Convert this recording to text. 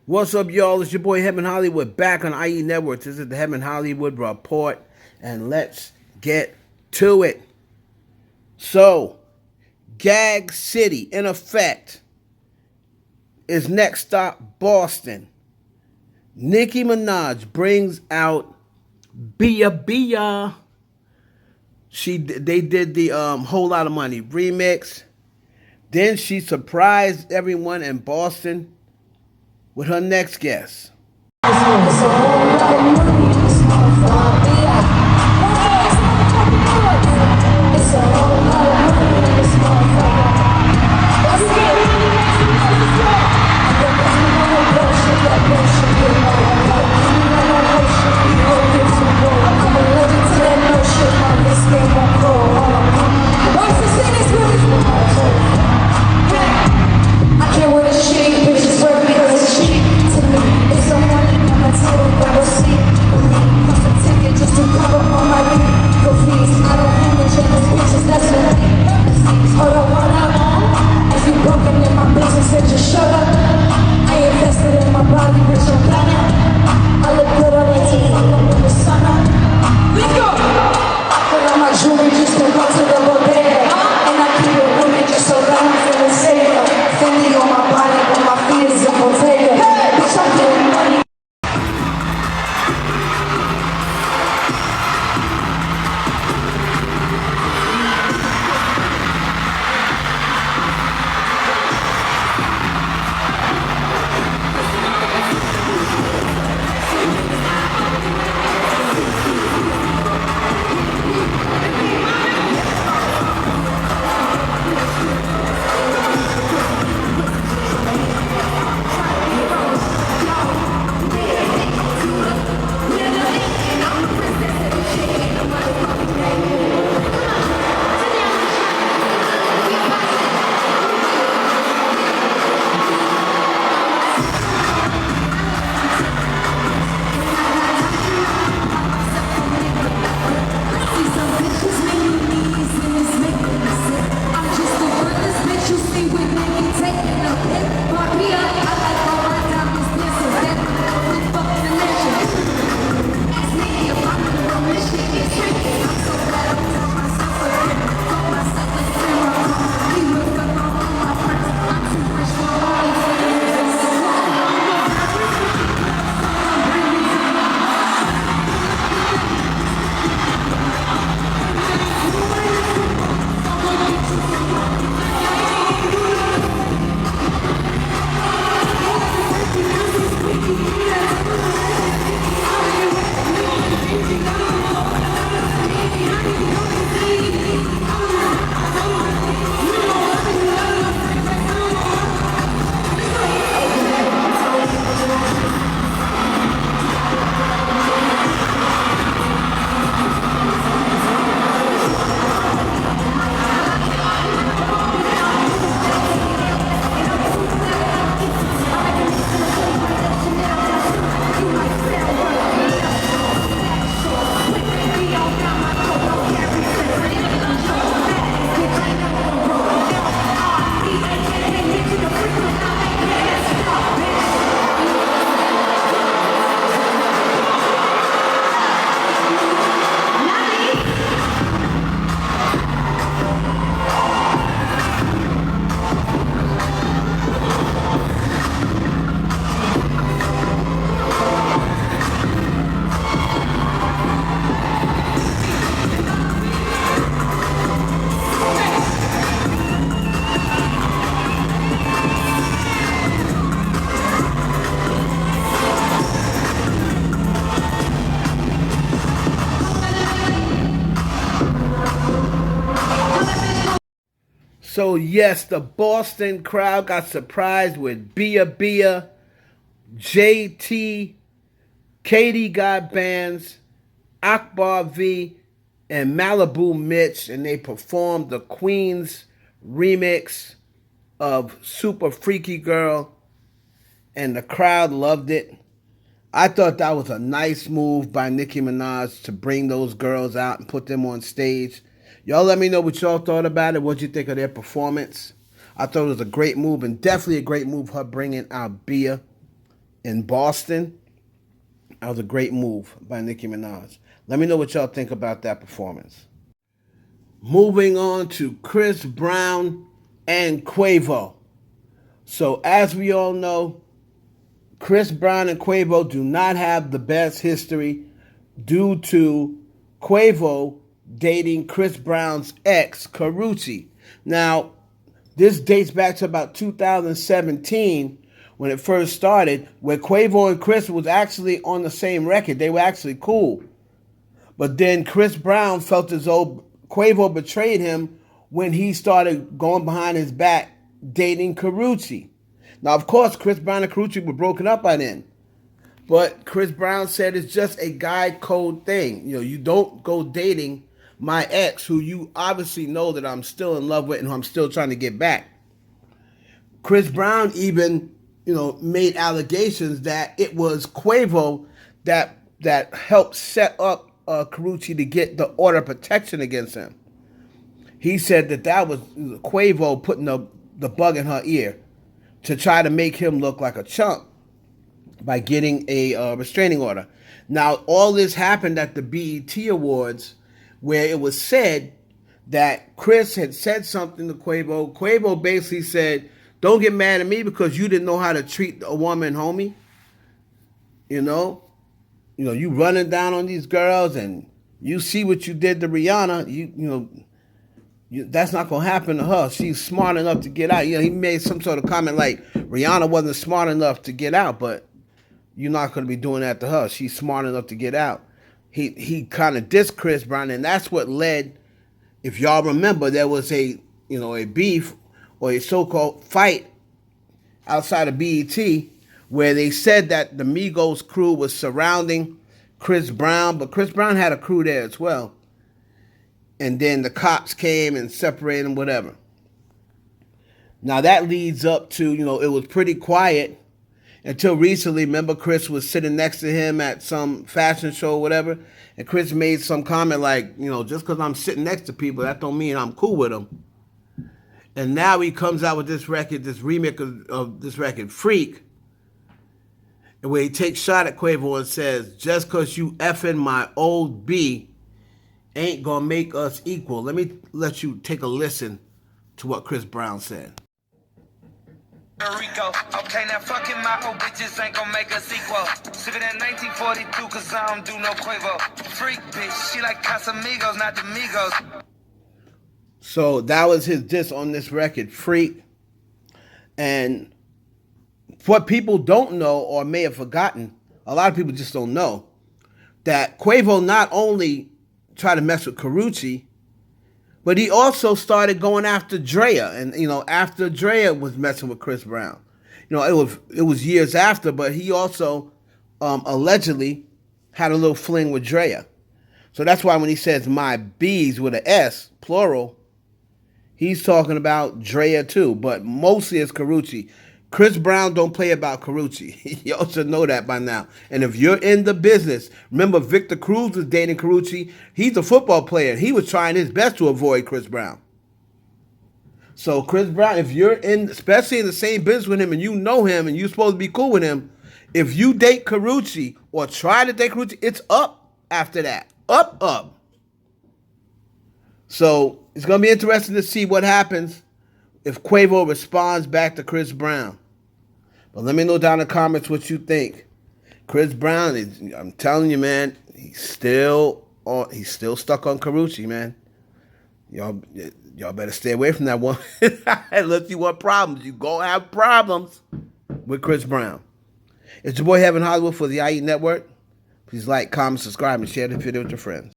What's up, y'all? It's your boy Heaven Hollywood back on IE Networks. This is the Heaven Hollywood Report, and let's get to it. So, Gag City, in effect, is next stop Boston. Nicki Minaj brings out Bia Bia. They did the Whole Lot of Money remix. Then she surprised everyone in Boston with her next guest. So yes, the Boston crowd got surprised with Bia Bia, JT, Katie got bands, Akbar V, and Malibu Mitch, and they performed the Queen's remix of Super Freaky Girl, and the crowd loved it. I thought that was a nice move by Nicki Minaj to bring those girls out and put them on stage. Y'all let me know what y'all thought about it. What you think of their performance? I thought it was a great move, and definitely a great move her bringing out Bia. in Boston. That was a great move by Nicki Minaj. Let me know what y'all think about that performance. Moving on to Chris Brown and Quavo. So as we all know, Chris Brown and Quavo do not have the best history due to Quavo dating Chris Brown's ex, Karrueche. Now, this dates back to about 2017 when it first started, where Quavo and Chris was actually on the same record. They were actually cool. But then Chris Brown felt as though Quavo betrayed him when he started going behind his back dating Karrueche. Now, of course, Chris Brown and Karrueche were broken up by then. But Chris Brown said it's just a guy code thing. You know, you don't go dating my ex, who you obviously know that I'm still in love with and who I'm still trying to get back. Chris Brown even, made allegations that it was Quavo that helped set up Karrueche to get the order of protection against him. He said that was Quavo putting the bug in her ear to try to make him look like a chump by getting a restraining order. Now, all this happened at the BET Awards, where it was said that Chris had said something to Quavo. Quavo basically said, "Don't get mad at me because you didn't know how to treat a woman, homie. You running down on these girls, and you see what you did to Rihanna. That's not gonna happen to her. She's smart enough to get out." He made some sort of comment like Rihanna wasn't smart enough to get out, but you're not gonna be doing that to her. She's smart enough to get out. He kind of dissed Chris Brown, and that's what led. If y'all remember, there was a beef or a so-called fight outside of BET where they said that the Migos crew was surrounding Chris Brown, but Chris Brown had a crew there as well. And then the cops came and separated them, whatever. Now that leads up to, it was pretty quiet until recently. Remember, Chris was sitting next to him at some fashion show or whatever, and Chris made some comment like, just because I'm sitting next to people, that don't mean I'm cool with them. And now he comes out with this record, this remix of this record, Freak, where he takes shot at Quavo and says, "Just because you effing my old B ain't gonna make us equal." Let me let you take a listen to what Chris Brown said. Rico. Okay, now fucking my old bitches ain't gonna make us equal. Sipping at 1942 cause I don't do no Quavo. Freak bitch, she like Casamigos, not the Migos. So that was his diss on this record, Freak. And what people don't know or may have forgotten, a lot of people just don't know, that Quavo not only tried to mess with Karrueche, but he also started going after Drea. And, after Drea was messing with Chris Brown. It was years after, but he also allegedly had a little fling with Drea. So that's why when he says my B's with an S, plural, he's talking about Drea too, but mostly it's Karrueche. Chris Brown don't play about Karrueche. Y'all should know that by now. And if you're in the business, remember Victor Cruz was dating Karrueche. He's a football player. He was trying his best to avoid Chris Brown. So Chris Brown, if you're especially in the same business with him and you know him and you're supposed to be cool with him, if you date Karrueche or try to date Karrueche, it's up after that. Up. So it's going to be interesting to see what happens if Quavo responds back to Chris Brown. But let me know down in the comments what you think. Chris Brown, I'm telling you, man, he's still stuck on Karrueche, man. Y'all better stay away from that one. Unless you want problems. You're going to have problems with Chris Brown. It's your boy Heaven Hollywood for the IE Network. Please like, comment, subscribe, and share the video with your friends.